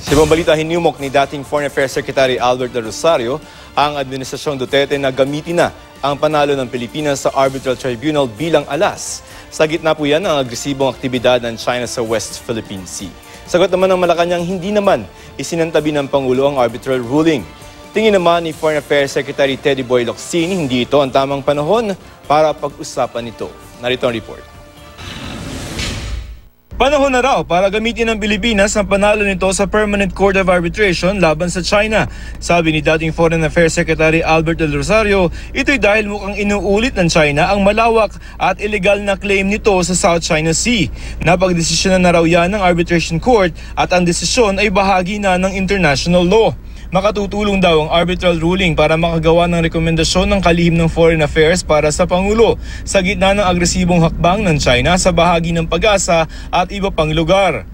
Sa ibang balita, hinimok ni dating Foreign Affairs Secretary Albert de Rosario ang Administrasyong Duterte na gamitin na ang panalo ng Pilipinas sa Arbitral Tribunal bilang alas. Sa gitna po yan ang agresibong aktibidad ng China sa West Philippine Sea. Sagot naman ng Malacanang, hindi naman isinantabi ng Pangulo ang arbitral ruling. Tingin naman ni Foreign Affairs Secretary Teddy Boy Locsin, hindi ito ang tamang panahon para pag-usapan ito. Narito ang report. Panahon na raw para gamitin ng Pilipinas ang panalo nito sa Permanent Court of Arbitration laban sa China. Sabi ni dating Foreign Affairs Secretary Albert del Rosario, ito'y dahil mukhang inuulit ng China ang malawak at illegal na claim nito sa South China Sea. Napagdesisyonan na raw yan ng Arbitration Court at ang desisyon ay bahagi na ng international law. Makatutulong daw ang arbitral ruling para makagawa ng rekomendasyon ng kalihim ng Foreign Affairs para sa Pangulo sa gitna ng agresibong hakbang ng China sa bahagi ng Pag-asa at iba pang lugar.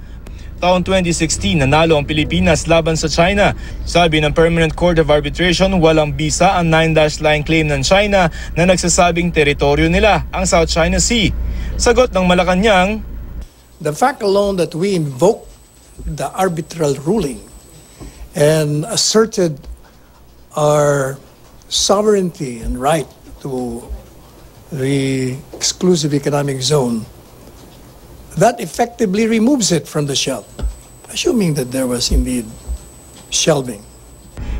Taong 2016, nanalo ang Pilipinas laban sa China. Sabi ng Permanent Court of Arbitration, walang bisa ang 9-dash line claim ng China na nagsasabing teritoryo nila ang South China Sea. Sagot ng Malacanang, the fact alone that we invoked the arbitral ruling and asserted our sovereignty and right to the exclusive economic zone, that effectively removes it from the shelf, assuming that there was indeed shelving.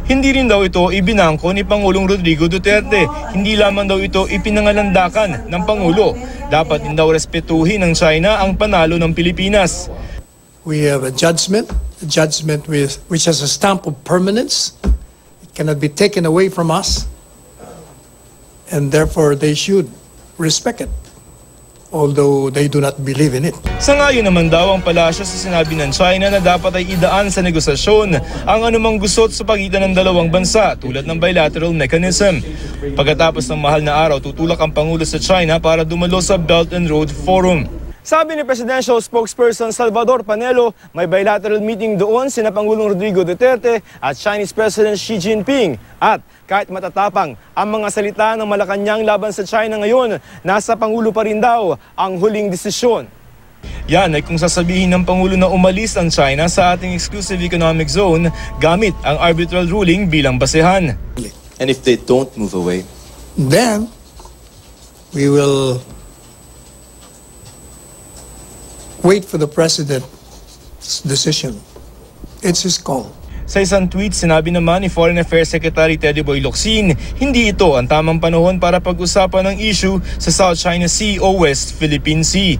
Hindi rin daw ito ibinangko ni Pangulong Rodrigo Duterte. Hindi lamang daw ito ipinangalandakan ng Pangulo. Dapat din daw respetuhin ng China ang panalo ng Pilipinas. We have a judgment which has a stamp of permanence. It cannot be taken away from us, and therefore they should respect it, although they do not believe in it. Sangayon naman daw ang palasyo sa sinabi ng China na dapat ay idaan sa negosasyon ang anumang gusot sa pagitan ng dalawang bansa tulad ng bilateral mechanism. Pagkatapos ng mahal na araw, tutulak ang Pangulo sa China para dumalo sa Belt and Road Forum. Sabi ni Presidential Spokesperson Salvador Panelo, may bilateral meeting doon sina Pangulong Rodrigo Duterte at Chinese President Xi Jinping. At kahit matatapang ang mga salita ng Malacanang laban sa China ngayon, nasa Pangulo pa rin daw ang huling desisyon. Yan ay kung sasabihin ng Pangulo na umalis ang China sa ating exclusive economic zone gamit ang arbitral ruling bilang basehan. And if they don't move away? Then we will wait for the President's decision. It's his call. Sa isang tweet, sinabi naman ni Foreign Affairs Secretary Teddy Boy Locsin, hindi ito ang tamang panahon para pag-usapan ng issue sa South China Sea o West Philippine Sea.